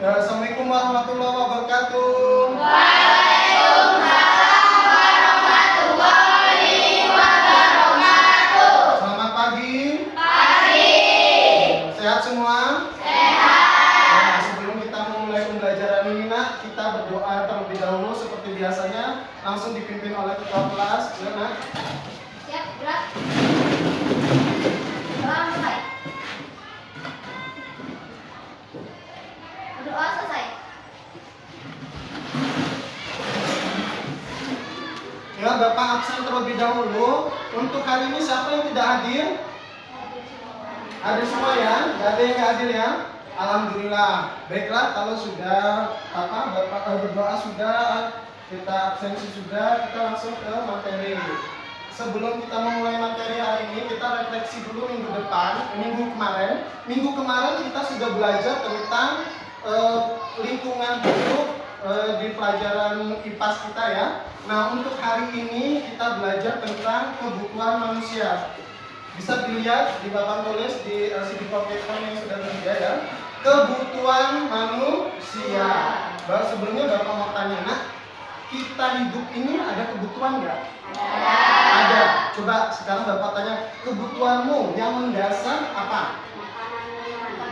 Assalamualaikum warahmatullahi wabarakatuh. Waalaikumsalam warahmatullahi wabarakatuh. Selamat pagi. Pagi. Sehat semua? Sehat. Nah, sebelum kita memulai pembelajaran ini, nak, kita berdoa terlebih dahulu seperti biasanya. Langsung dipimpin oleh ketua kelas. Ya, nak. Siap, gerak. Doa mulai. Berdoa selesai. Ya, Bapak absen terlebih dahulu. Untuk hari ini siapa yang tidak hadir? Hadir semua ya? Gak ada yang gak hadir ya? Alhamdulillah. Baiklah, kalau sudah Bapak berdoa sudah, kita absensi sudah, kita langsung ke materi. Sebelum kita memulai materi hari ini, kita refleksi dulu minggu depan, minggu kemarin. Minggu kemarin kita sudah belajar tentang lingkungan hidup di pelajaran IPAS kita ya. Nah, untuk hari ini kita belajar tentang kebutuhan manusia. Bisa dilihat di papan tulis di CD proyektor yang sudah tersedia ya. Kebutuhan manusia. Sebelumnya Bapak mau tanya, nak, kita hidup ini ada kebutuhan nggak? Ada. Coba sekarang Bapak tanya, kebutuhanmu yang mendasar apa?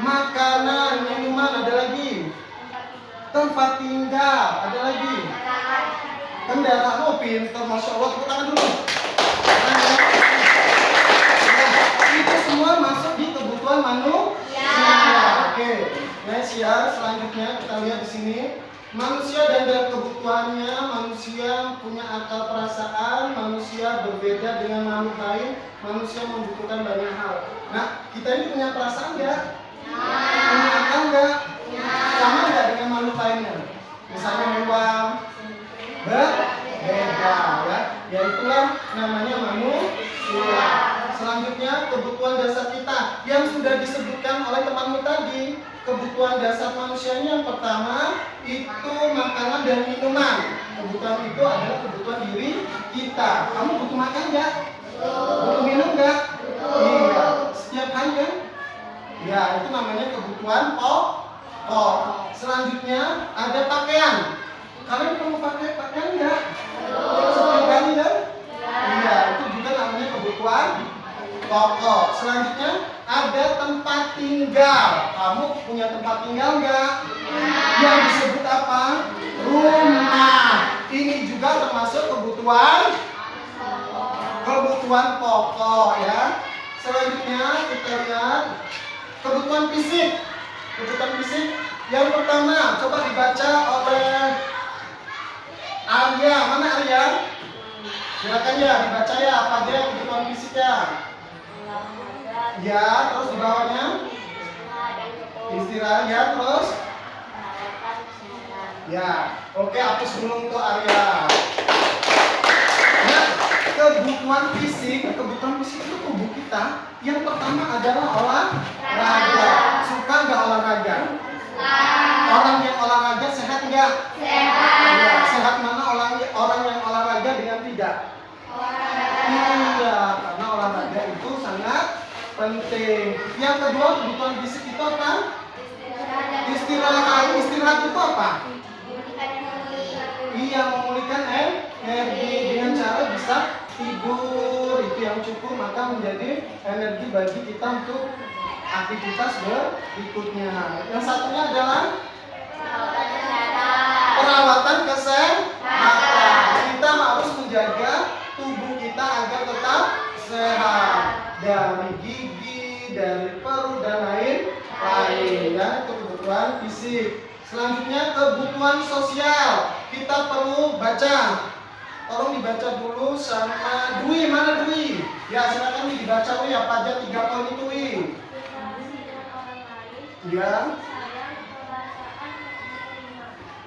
Makanan, minuman, ada lagi. Tempat tinggal, ada lagi. Kendaraan, oh pintar, Masya Allah, tepuk tangan dulu. Itu semua masuk di kebutuhan manusia. Oke, next ya, selanjutnya kita lihat di sini. Manusia dan dalam kebutuhannya, manusia punya akal perasaan, manusia berbeda dengan makhluk lain, manusia membutuhkan banyak hal. Nah, kita ini punya perasaan nggak? Punya akal nggak? Sama nggak dengan makhluk lainnya? Misalnya hewan, berbeda ya. Ya itulah namanya manusia. Selanjutnya kebutuhan dasar kita yang sudah disebutkan oleh temanmu tadi. Kebutuhan dasar manusianya yang pertama itu makanan dan minuman. Kebutuhan itu adalah kebutuhan diri kita. Kamu butuh makan nggak? Butuh minum nggak? Iya. Setiap hari kan? Ya, itu namanya kebutuhan pokok. Selanjutnya ada pakaian. Kalian perlu pakai pakaian nggak? Setiap hari kan? Iya, itu juga namanya kebutuhan pokok. Selanjutnya ada tempat tinggal. Kamu punya tempat tinggal nggak? Yang disebut apa? Rumah. Ini juga termasuk kebutuhan pokok ya. Selanjutnya kita lihat kebutuhan fisik. Kebutuhan fisik yang pertama coba dibaca oleh Arya. Mana Arya? Silakan ya dibaca ya apa aja kebutuhan fisiknya. Ya, terus di bawahnya istirahat ya, terus ya. Oke, hapus dulu untuk Arya. Nah, kebutuhan fisik itu tubuh kita. Yang pertama adalah olahraga. Suka nggak olahraga? Orang yang olahraga sehat nggak? Sehat. Ya, sehat mana orang yang olahraga dengan tidak? Iya, karena olahraga itu sangat penting. Yang kedua, kebutuhan fisik itu apa? Istirahat. Istirahat itu apa? Iya, memulihkan energi dengan cara bisa tidur. Itu yang cukup, maka menjadi energi bagi kita untuk aktivitas berikutnya. Yang satunya adalah perawatan kesehatan. Kita harus menjaga tubuh kita agar tetap sehat dari gigi, dari perut dan lain-lain ya. Itu kebutuhan fisik. Selanjutnya kebutuhan sosial. Kita perlu baca. Tolong dibaca dulu sama Dwi. Mana Dwi? Ya silakan dibaca Dwi apa aja 3 poin itu Dwi. Ya.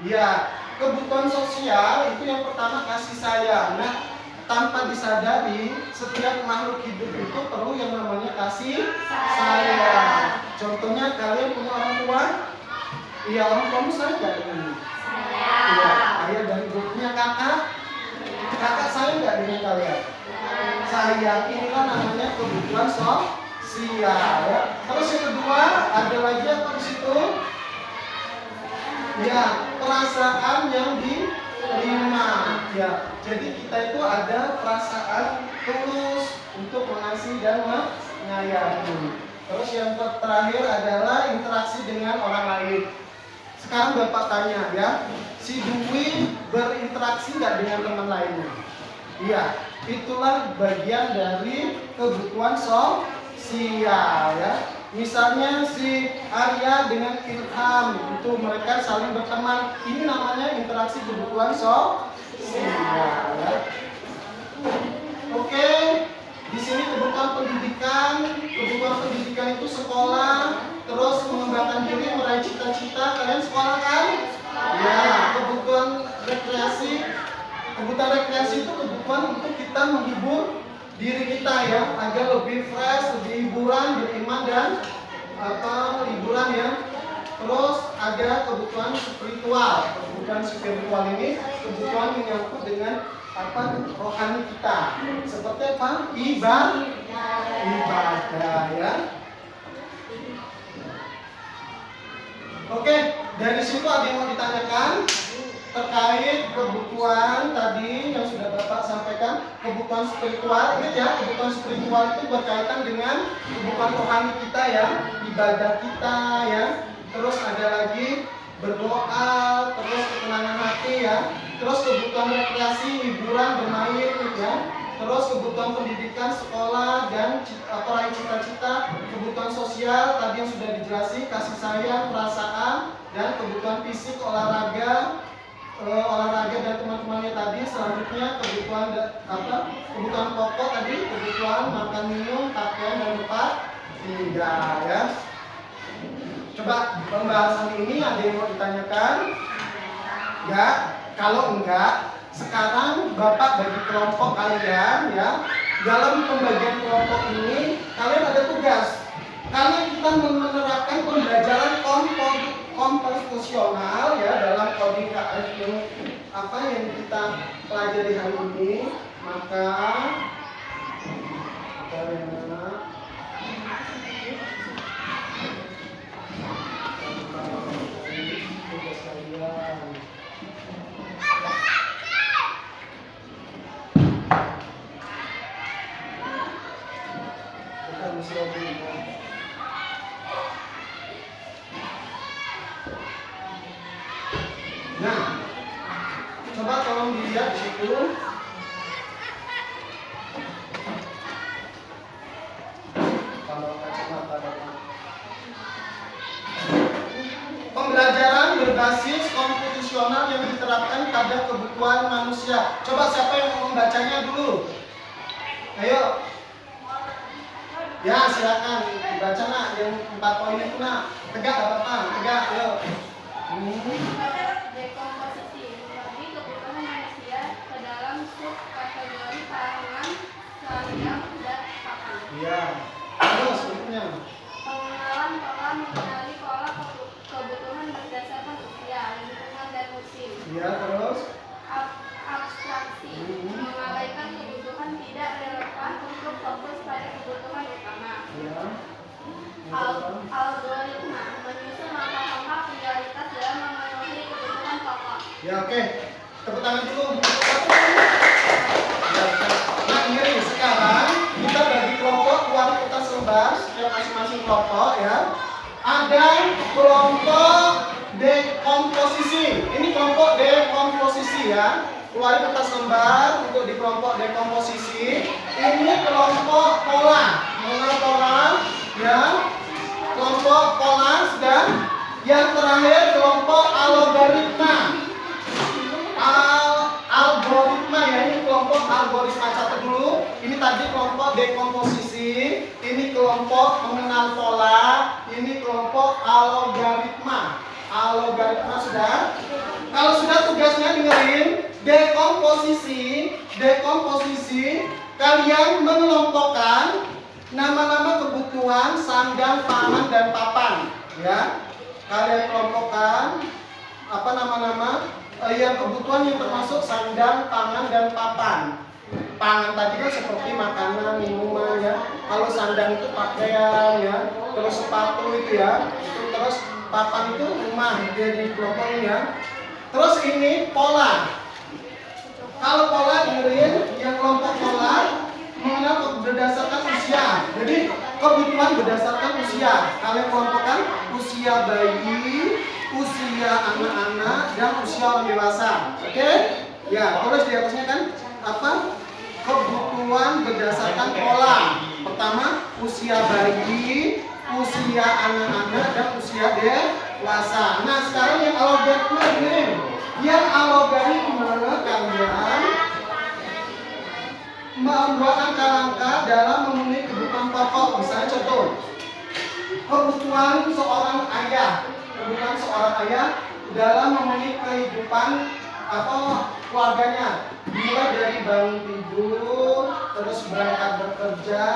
Ya, kebutuhan sosial itu yang pertama kasih sayang. Nah, tanpa disadari setiap makhluk hidup itu perlu yang namanya kasih sayang. Contohnya kalian punya orang tua? Iya, orang tuamu sayang nggak dengan ini? Iya, ayah dari grupnya kakak. Kakak sayang nggak dengan kalian? Sayang. Inilah namanya kebutuhan sosial ya. Terus yang kedua ada lagi apa di situ? Ya, perasaan yang diterima. Ya, jadi kita itu ada perasaan tulus untuk mengasihi dan menyayangi. Terus yang terakhir adalah interaksi dengan orang lain. Sekarang Bapak tanya ya, si Dwi berinteraksi nggak dengan teman lainnya? Iya, itulah bagian dari kebutuhan sosial ya. Misalnya si Arya dengan Ilham itu mereka saling berteman. Ini namanya interaksi kebutuhan sosial ya. Oke, di sini kebutuhan pendidikan itu sekolah, terus mengembangkan diri, meraih cita-cita. Kalian sekolah kan? Ya, kebutuhan rekreasi itu kebutuhan untuk kita menghibur diri kita ya, agar lebih fresh, lebih hiburan, beriman dan hiburan ya. Terus ada kebutuhan spiritual. Kebutuhan spiritual ini kebutuhan menyangkut dengan rohani kita. Seperti apa? Ibadah ya. Oke, dari situ ada yang mau ditanyakan terkait kebutuhan tadi yang sudah Bapak sampaikan, kebutuhan spiritual. Ingat ya, kebutuhan spiritual itu berkaitan dengan kebutuhan rohani kita ya, ibadah kita ya. Terus ada lagi berdoa, terus ketenangan hati ya. Terus kebutuhan rekreasi, hiburan, bermain ya. Terus kebutuhan pendidikan, sekolah dan raih cita-cita, kebutuhan sosial tadi yang sudah dijelaskan, kasih sayang, perasaan, dan kebutuhan fisik, olahraga dan teman-temannya tadi. Selanjutnya kebutuhan pokok tadi, kebutuhan makan, minum, pakaian dan tempat tinggal ya. Coba pembahasan ini ada yang mau ditanyakan? Ya, kalau enggak, sekarang Bapak bagi kelompok kalian ya. Dalam pembagian kelompok ini kalian ada tugas. Kalian kita menerapkan pembelajaran komposisional ya dalam coding KF yang kita pelajari hari ini. Maka tugas kalian nah, coba tolong dilihat di situ. Kalau kacamata pembelajaran berbasis komputasional yang diterapkan pada kebutuhan manusia. Coba siapa yang mau membacanya dulu? Ayo. Ya, silakan dibaca nak yang 4 poin itu nak. Tegak enggak apa-apa, tegak, ayo. Dekomposisi membagi kebutuhan manusia ke dalam subkategori pangan, sandang, dan pakan. Iya. Terus berikutnya. Pengenalan pola mengenali pola kebutuhan berdasarkan usia, lingkungan, dan musim. Iya, terus. Abstraksi mengabaikan kebutuhan tidak relevan untuk fokus pada kebutuhan utama. Iya. Algoritma menyusun langkah-langkah prioritas dalam memenuhi kebutuhan pokok. Ya, oke. Tepuk tangan dulu. Ya, nah, ini sekarang kita bagi kelompok keluar kertas lembar setiap masing-masing kelompok ya. Ada kelompok dekomposisi. Ini kelompok dekomposisi ya. Keluar kertas lembar untuk di kelompok dekomposisi. Ini kelompok pola. Mengenal pola ya. Kelompok pola dan yang terakhir kelompok algoritma. Algoritma ya, ini kelompok algoritma. Catat dulu. Ini tadi kelompok dekomposisi, ini kelompok mengenal pola, ini kelompok algoritma. Algoritma sudah. Kalau sudah tugasnya dengerin, dekomposisi kalian mengelompokkan nama-nama kebutuhan sandang, pangan, dan papan ya. Kalian kelompokkan nama-nama yang kebutuhan yang termasuk sandang, pangan, dan papan. pangan tadi kan seperti makanan, minuman ya. Kalau sandang itu pakaian ya. Terus sepatu itu ya. Terus papan itu rumah jadi kelompokin ya. Terus ini pola. Kalau pola dengerin yang kelompok pola mengenal berdasarkan usia. Jadi kebutuhan berdasarkan usia. Kalian kelompokkan usia bayi, usia anak-anak, dan usia orang dewasa. Oke? Ya, terus di atasnya kan apa? Kebutuhan berdasarkan pola. Pertama, usia bayi, usia anak-anak, dan usia dewasa. Nah, sekarang yang algoritma ini. Yang algoritma kalian membuat angka-angka dalam memenuhi kebutuhan pokok. Misalnya contoh, kebutuhan seorang ayah dalam memenuhi kehidupan atau keluarganya, mulai dari bangun tidur, terus berangkat bekerja,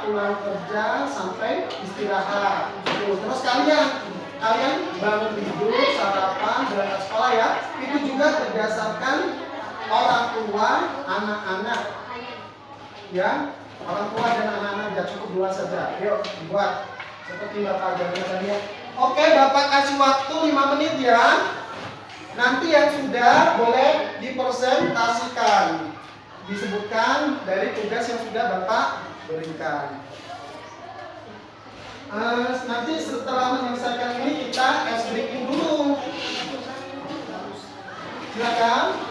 pulang kerja, sampai istirahat. Terus kalian bangun tidur, sarapan, berangkat sekolah ya. Itu juga berdasarkan orang tua, anak-anak. Ya, orang tua dan anak-anak ya, cukup dua saja. Yuk, buat seperti Bapak ajarkan tadi. Oke, Bapak kasih waktu 5 menit ya. Nanti yang sudah boleh dipresentasikan, disebutkan dari tugas yang sudah Bapak berikan. Nanti setelah menyelesaikan ini kita ice breaking dulu. Silakan.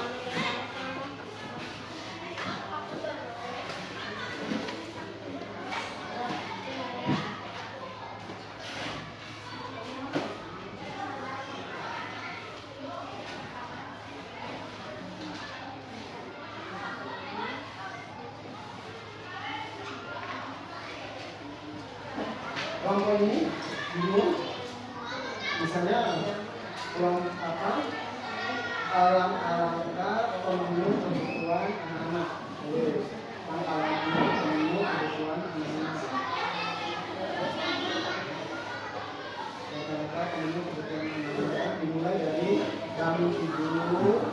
Kelompok ini dulu, misalnya kelompok apa? Alam-alamka pemenuh kebutuhan anak-anak. Alam-alamka pemenuh kebutuhan anak-anak. Rata-rata pemenuh kebutuhan anak-anak dimulai dari bangun tidur,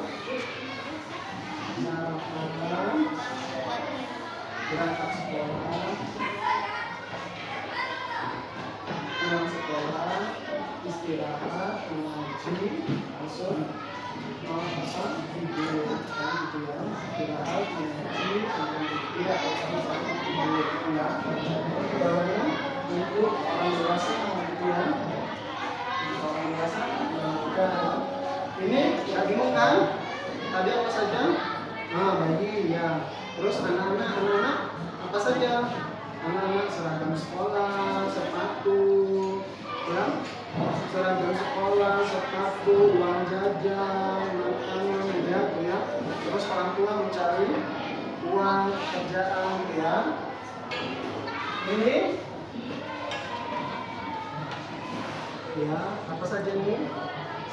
sarapan, berangkat sekolah, pulang sekolah, istirahat, mengaji, masuk, tidur, kan gitu ya, istirahat, mengaji, kemudian tidur, tidur, ya. Bawahnya untuk orang dewasa, gitu ya, untuk orang dewasa, juga. Ini ya bingung kan? Tadi apa saja? Nah, bayi ya. Terus anak-anak apa saja? Anak-anak seragam sekolah, sepatu, ya, seragam sekolah, sepatu, uang jajan, makanan, ya. Terus orang tua mencari uang pekerjaan, ya. Ini, ya, apa saja ini?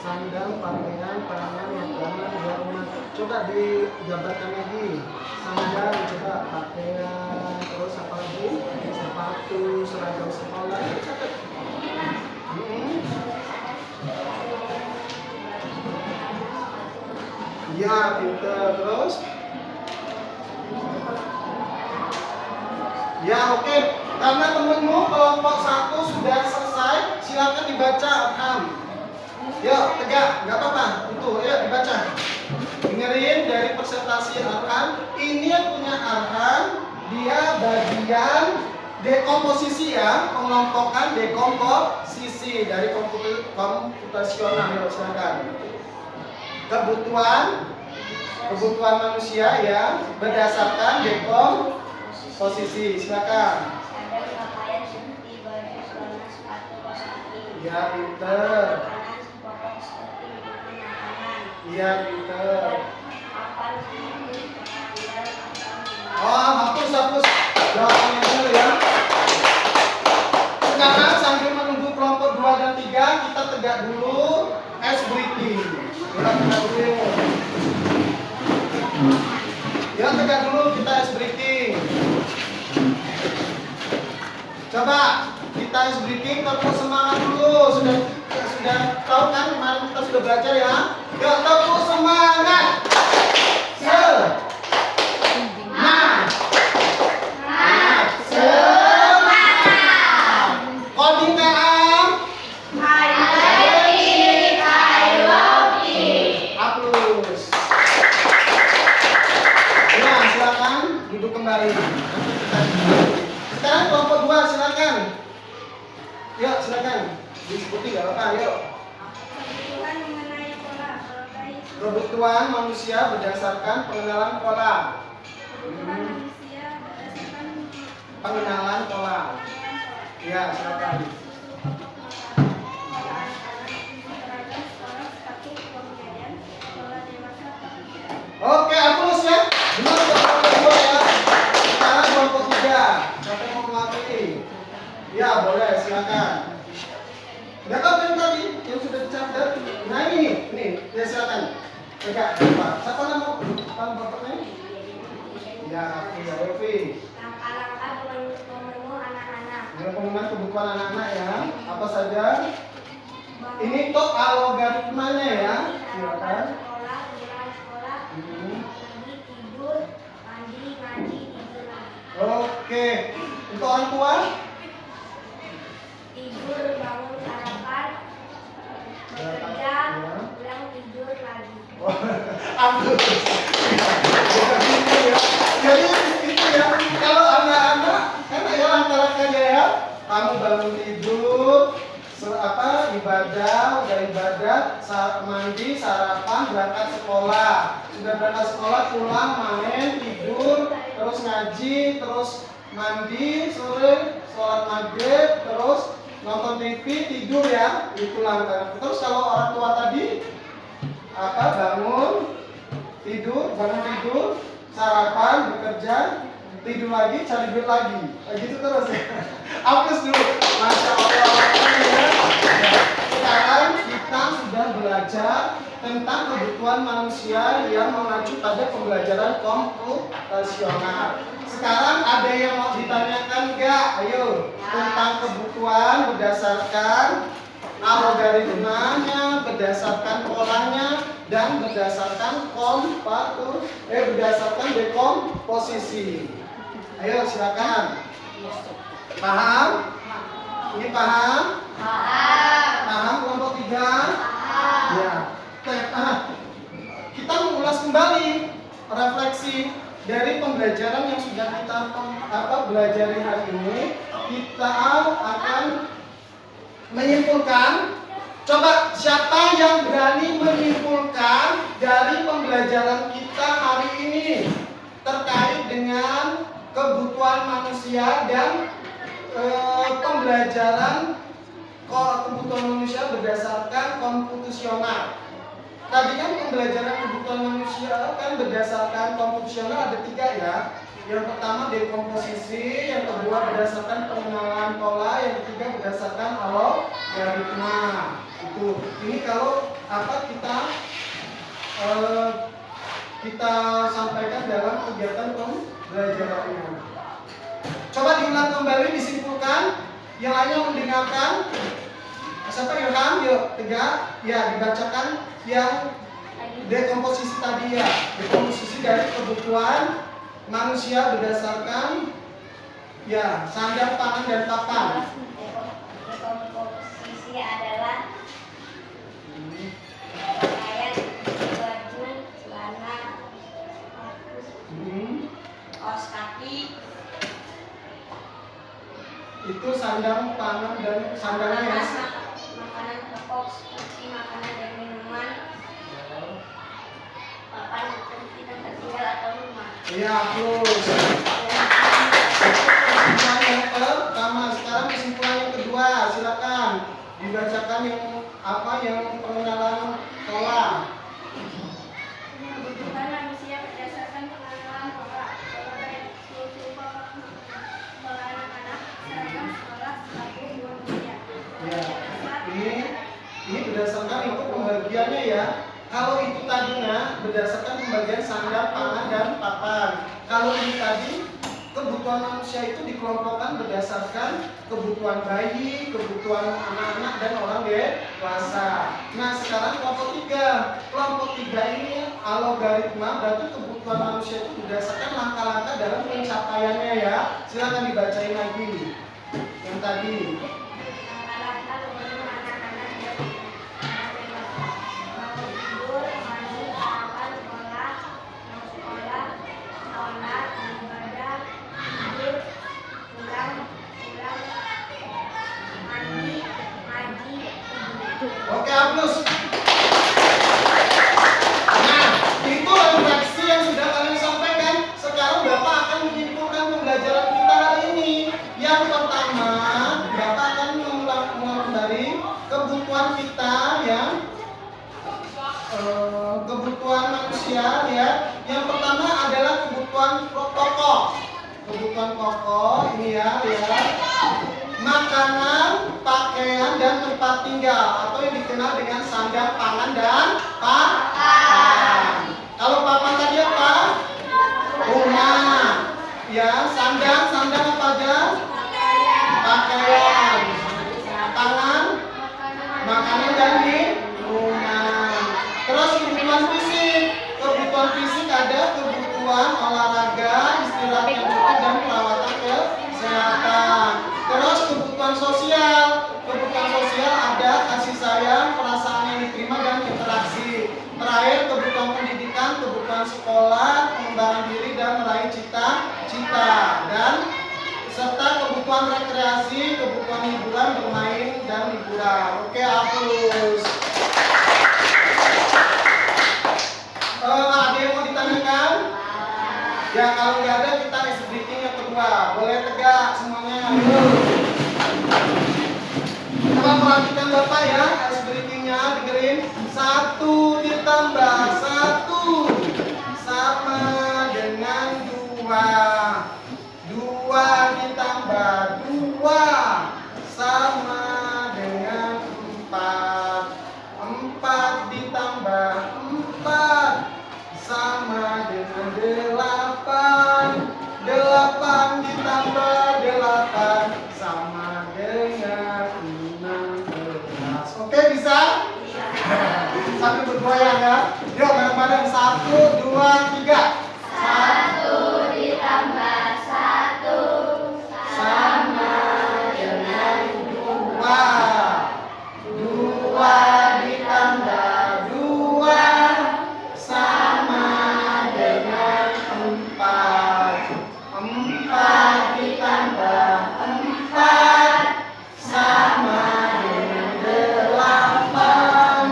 Sandang, pakaian, pangan, makanan, ya rumah. Coba digambarkan lagi. Sandang, coba pakaian, terus apa lagi? Sepatu, seragam sekolah. Ya, pintar. Terus? Ya, oke. Karena temenmu kelompok 1 sudah selesai, silakan dibaca Arham. Yuk, tegak, nggak apa-apa. Tuh, yuk dibaca. Dengerin dari presentasi Arham. Ini yang punya Arham, dia bagian dekomposisi ya, pengelompokan dekomposisi dari komputasional. Yuk, silakan. Kebutuhan manusia ya, berdasarkan dekomposisi. Silakan. Ada pakaian seperti baju, celana, sepatu, kaos kaki. Ya, pinter. Makanan sepotong seperti makanan. Iya, pinter. Papan seperti sandal atau Oh, hapus. Jawabannya dulu ya. Sekarang sambil menunggu kelompok 2 dan 3, kita tegak dulu ice breaking. Kita tegak dulu. Ya, tegak dulu kita ice breaking. Coba kita ice breaking, tepuk semangat dulu. Sudah tahu kan kemarin kita sudah belajar ya? Yuk, tepuk semangat. ya apa? Ayo. Kebutuhan mengenai pola berbagai Kebutuhan manusia berdasarkan pengenalan pola. kebutuhan manusia berdasarkan Pengenalan pola. Ya, silakan. Oke, hapus ya. Benar kelompok kedua ya. Sekarang kelompok 3. Siapa yang mau mengakui? Ya, boleh, silakan. Udah tahu yang tadi yang sudah dicatat? Nah ini, ya silakan. Pegang, Pak. Siapa nama bapaknya? Ya, ya, Evi. Langkah-langkah pemenuh anak-anak. Yang pemenuhan kebutuhan anak-anak ya. Apa saja? Ini top algoritmanya ya. Silakan. Sekolah, pulang sekolah, pergi tidur, mandi, ngaji, tidur lagi. Oke. Untuk orang tua? Tidur, bangun, sarapan, bekerja, pulang tidur lagi. Aduh. Jadi itu ya. Kalau anak-anak kan ya langkah-langkahnya ya. Kamu bangun tidur, ibadah, udah ibadah, mandi, sarapan, berangkat sekolah. Sudah berangkat sekolah, pulang, main, tidur, terus ngaji, terus mandi, sore, sholat maghrib, terus nonton TV, tidur ya. Itu langkah. Terus kalau orang tua tadi bangun tidur, sarapan, bekerja, tidur lagi, cari duit lagi, gitu terus ya. Hapus dulu, masya Allah ya. Sekarang kita sudah belajar tentang kebutuhan manusia yang mengacu pada pembelajaran komputasional. Sekarang ada yang mau ditanyakan nggak? Ayo, tentang kebutuhan berdasarkan algoritmanya, berdasarkan polanya, dan berdasarkan berdasarkan dekomposisi. Ayo silakan. Paham? Ini paham? Paham kelompok 3? Ya. Kita mengulas kembali refleksi dari pembelajaran yang sudah kita pelajari hari ini. Kita akan menyimpulkan. Coba siapa yang berani menyimpulkan dari pembelajaran kita hari ini terkait dengan kebutuhan manusia dan pembelajaran kebutuhan manusia berdasarkan komputasional. Tadi kan pembelajaran kebutuhan manusia kan berdasarkan komputasional ada 3 ya. Yang pertama dekomposisi, yang kedua berdasarkan pengenalan pola, yang ketiga berdasarkan algoritma. Itu. Ini kalau kita sampaikan dalam kegiatan pembelajarannya. Coba diulang kembali, disimpulkan. Yang lainnya mendengarkan. Siapa Ilham? Yuk, 3. Ya, dibacakan yang dekomposisi tadi ya. Dekomposisi dari kebutuhan manusia berdasarkan ya sandang, pangan, dan papan. Dekomposisi adalah pakaian, baju, celana, kaos kaki. Itu sandang, pangan, dan sandangnya ya. Makanan pokok seperti makanan dan minuman. Papan seperti tempat tinggal atau rumah. Iya, plus. Kesimpulan yang pertama, sekarang kesimpulan yang kedua, silakan dibacakan yang pengenalan pola. Kebutuhan manusia berdasarkan pengenalan pola struktur pola anak-anak, seragam sekolah, sepatu, uang kuliah. Ya, ini berdasarkan itu pembagiannya ya. Kalau itu tadinya berdasarkan pembagian sandang, pangan, dan papan. Kalau ini tadi kebutuhan manusia itu dikelompokkan berdasarkan kebutuhan bayi, kebutuhan anak-anak, dan orang dewasa. Nah sekarang kelompok 3. Kelompok 3 ini algoritma, berarti kebutuhan manusia itu berdasarkan langkah-langkah dalam pencapaiannya ya. Silakan dibacain lagi yang tadi. Langkah-langkah pemenuh anak-anak yang bangun tidur, mandi, sarapan, sekolah, sholat, ibadah, tidur, pulang, mandi, ngaji, tidur Oke, hapus. Nah, itu refleksi yang sudah kalian sampaikan. Sekarang Bapak akan menyimpulkan pembelajaran kita hari ini. Yang pertama, Bapak akan mengulang dari kebutuhan kita ya. Kebutuhan manusia ya. Yang pertama adalah kebutuhan pokok. Kebutuhan pokok ini ya. Makanan, pakaian, dan tempat tinggal atau yang dikenal dengan sandang, pangan, dan papan. Kalau papan tadi apa? Rumah. Ya, sandang apa aja? Pakaian. Pangan, makanan, dan minuman. Terus kebutuhan fisik. Kebutuhan fisik ada kebutuhan olahraga, istirahat yang cukup, dan perawatan kesehatan. Terus kebutuhan sosial. Kebutuhan sosial ada kasih sayang, perasaan yang diterima, dan interaksi. Terakhir kebutuhan pendidikan, kebutuhan sekolah, pengembangan diri, dan meraih cita-cita. Dan serta kebutuhan rekreasi, kebutuhan hiburan, bermain, dan liburan. Oke, hapus. Ada yang mau ditanyakan? Ya, kalau nggak ada kita ice breaking yang kedua. Boleh tegak semuanya. Coba perhatikan Bapak ya, ice breakingnya dengerin. 1 ditambah 1 sama dengan 2. 2 ditambah 2 sama dengan 4. 4 ditambah 4 sama dengan 8. 8 ditambah 8 sama dengan 16. Oke, bisa? Sambil bergoyang ya. Yuk bareng-bareng. 1, 2, 3. 1 ditambah 1 Sama dengan 2. 2 ditambah 2 sama dengan 4. 4 ditambah 4 sama dengan 8.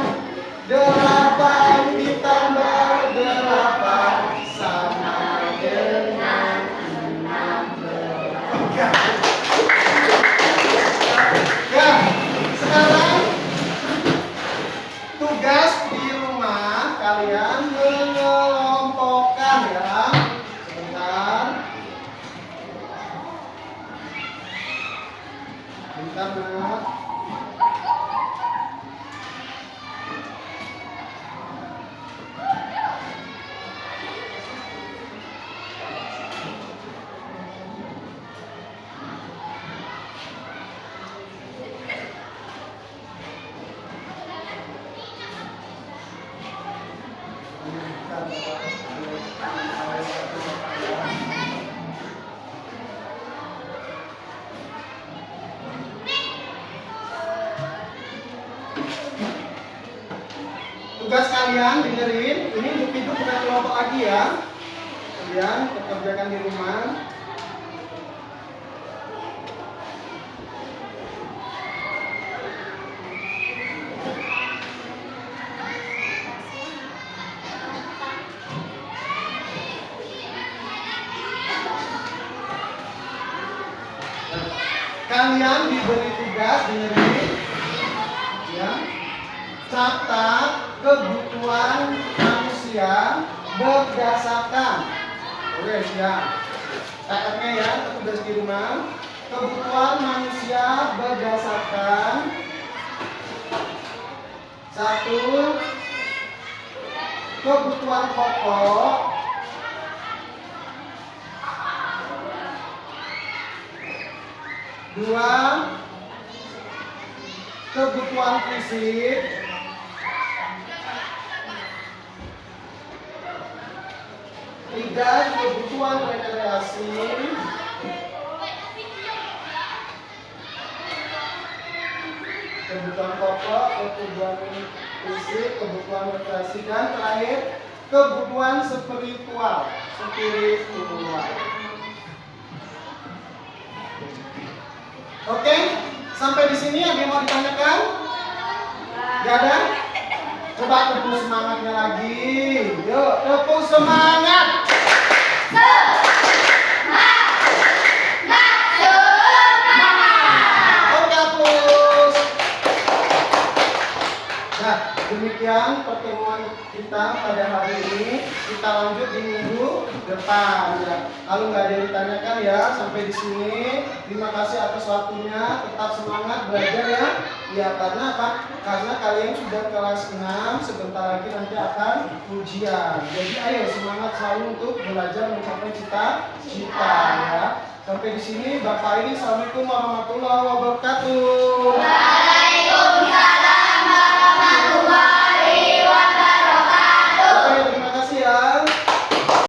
8 ditambah 8 sama dengan 16. Ya, sekarang tugas di rumah kalian mengelompokkan ya. Sebentar. Bentar, Nak. Tugas kalian dengerin, ini hidup bukan kelompok lagi ya. Kalian kerjakan di rumah. Kalian diberi tugas dengerin ya. Catat kebutuhan manusia berdasarkan. Oke, siap. TR-nya ya, tugas di rumah. Kebutuhan manusia berdasarkan 1. Kebutuhan pokok. 2. Kebutuhan fisik. 3. Kebutuhan rekreasi. 4. Kebutuhan pokok, kebutuhan fisik, kebutuhan rekreasi, dan terakhir kebutuhan spiritual. Oke, sampai di sini ada yang mau ditanyakan? Sudah ada? Coba tepuk semangatnya lagi. Yuk, tepuk semangat. Oke, hapus. Nah, demikian pertemuan kita pada hari ini. Kita lanjut di minggu depan ya. Kalau nggak ada yang ditanyakan ya sampai di sini. Terima kasih atas waktunya. Tetap semangat belajar ya. Ya karena apa? Karena kalian sudah kelas 6, sebentar lagi nanti akan ujian. Jadi ayo semangat selalu untuk belajar mencapai cita-cita ya. Sampai di sini Bapak ini. Assalamualaikum warahmatullahi wabarakatuh.